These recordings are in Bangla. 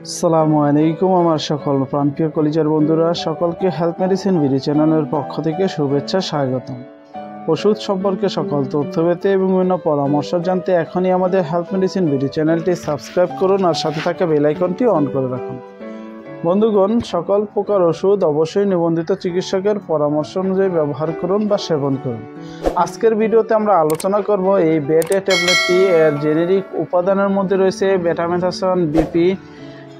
আসসালামু আলাইকুম আমার সকল প্রাণপ্রিয় কলিজার বন্ধুরা, সকলকে হেলথ মেডিসিন ভিডিও চ্যানেলের পক্ষ থেকে শুভেচ্ছা স্বাগতম। ওষুধ সম্পর্কে সকল তথ্য পেতে এবং বিভিন্ন পরামর্শ জানতে এখনই আমাদের হেলথ মেডিসিন ভিডিও চ্যানেলটি সাবস্ক্রাইব করুন আর সাথে থাকা বেল আইকনটি অন করে রাখুন। বন্ধুগণ, সকল প্রকার ওষুধ অবশ্যই নিবন্ধিত চিকিৎসকের পরামর্শ অনুযায়ী ব্যবহার করুন বা সেবন করুন। আজকের ভিডিওতে আমরা আলোচনা করব এই বেটা ট্যাবলেটটি এর জেনেরিক উপাদানের মধ্যে রয়েছে বেটামেথাসন বিপি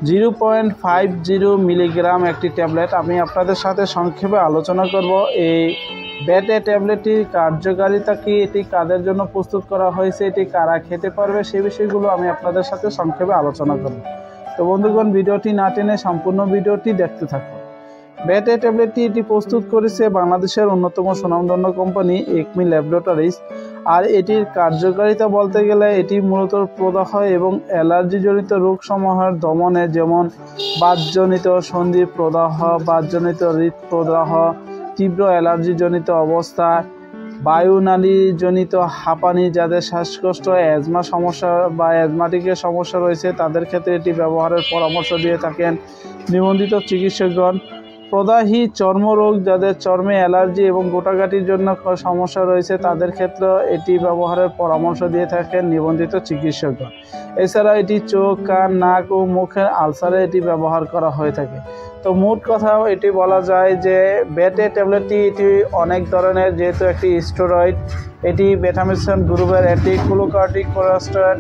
0.50 মিলিগ্রাম একটি ট্যাবলেট। আমি আপনাদের সাথে সংক্ষেপে আলোচনা করব এই বেটা ট্যাবলেটটির কার্যকারিতা কি, এটি কাদের জন্য প্রস্তুত করা হয়েছে, এটি কারা খেতে পারবে, সেই বিষয়গুলো আমি আপনাদের সাথে সংক্ষেপে আলোচনা করব। তো বন্ধুগণ, ভিডিওটি না টেনে সম্পূর্ণ ভিডিওটি দেখতে থাকুন। বেটা ট্যাবলেটটি এটি প্রস্তুত করেছে বাংলাদেশের অন্যতম সুনামধন্য কোম্পানি একমি ল্যাবরেটরিজ। আর এটির কার্যকারিতা বলতে গেলে এটি মূলত প্রদাহ এবং অ্যালার্জিজনিত রোগসমূহের দমনে, যেমন বাতজনিত সন্ধি প্রদাহ, বাতজনিত হৃদপ্রদাহ, তীব্র অ্যালার্জিজনিত অবস্থা, বায়ুনালীজনিত হাঁপানি, যাদের শ্বাসকষ্ট, অ্যাজমা সমস্যা বা অ্যাজমাটিকের সমস্যা রয়েছে তাদের ক্ষেত্রে এটি ব্যবহারের পরামর্শ দিয়ে থাকেন নিবন্ধিত চিকিৎসকগণ। প্রদাহী চর্মরোগ, যাদের চর্মে অ্যালার্জি এবং গোটাগাটির জন্য সমস্যা রয়েছে তাদের ক্ষেত্রে এটি ব্যবহারের পরামর্শ দিয়ে থাকেন নিবন্ধিত চিকিৎসকগণ। এছাড়া এটি চোখ, কান, নাক ও মুখের আলসারে এটি ব্যবহার করা হয়ে থাকে। তো মোট কথা এটি বলা যায় যে বেটা ট্যাবলেটটি এটি অনেক ধরনের, যেহেতু একটি স্টেরয়েড, এটি বেটামেথাসন গ্রুপের অ্যান্টিকোলেস্টেরয়েড,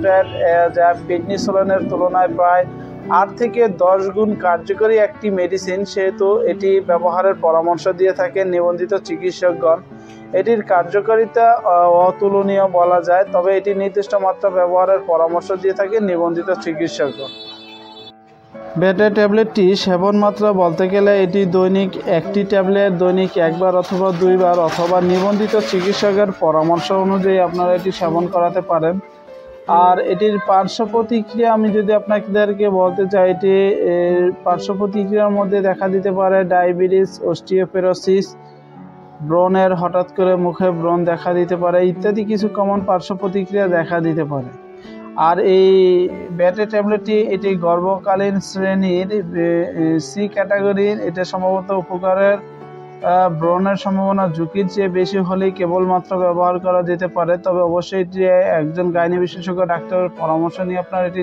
যা প্রেডনিসোলোনের তুলনায় প্রায় 8 থেকে 10 গুণ কার্যকরী একটি মেডিসিন, সেহেতু এটি ব্যবহারের পরামর্শ দিয়ে থাকেন নিবন্ধিত চিকিৎসকগণ। এটির কার্যকারিতা অতুলনীয় বলা যায়, তবে এটি নির্দিষ্ট মাত্রা ব্যবহারের পরামর্শ দিয়ে থাকেন নিবন্ধিত চিকিৎসকগণ। বেটা ট্যাবলেটটি সেবন মাত্রা বলতে গেলে এটি দৈনিক একটি ট্যাবলেট দৈনিক একবার অথবা 2 বার অথবা নিবন্ধিত চিকিৎসকের পরামর্শ অনুযায়ী আপনারা এটি সেবন করাতে পারেন। আর এটির পার্শ্ব প্রতিক্রিয়া আমি যদি আপনাদেরকে বলতে চাই, এটি পার্শ্ব প্রতিক্রিয়ার মধ্যে দেখা দিতে পারে ডায়াবেটিস, অস্টিওপোরোসিস, ব্রণের হঠাৎ করে মুখে ব্রণ দেখা দিতে পারে ইত্যাদি কিছু কমন পার্শ্ব প্রতিক্রিয়া দেখা দিতে পারে। আর এই বেটা ট্যাবলেটটি এটি গর্ভকালীন শ্রেণীর সি ক্যাটাগরির, এটা সম্ভবত উপকারের ব্রণের সম্ভাবনা ঝুঁকির চেয়ে বেশি হলেই কেবলমাত্র ব্যবহার করা যেতে পারে। তবে অবশ্যই এটি একজন গাইনি বিশেষজ্ঞ ডাক্তারের পরামর্শ নিয়ে আপনারা এটি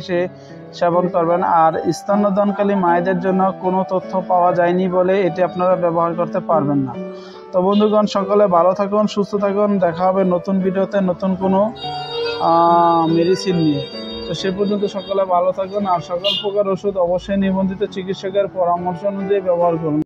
সেবন করবেন। আর স্তন্যদানকালী মায়েদের জন্য কোনো তথ্য পাওয়া যায়নি বলে এটি আপনারা ব্যবহার করতে পারবেন না। তো বন্ধুগণ, সকলে ভালো থাকুন, সুস্থ থাকুন, দেখা হবে নতুন ভিডিওতে নতুন কোনো মেডিসিন নিয়ে। তো সে পর্যন্ত সকলে ভালো থাকুন আর সকল প্রকার ওষুধ অবশ্যই নিবন্ধিত চিকিৎসকের পরামর্শ অনুযায়ী ব্যবহার করুন।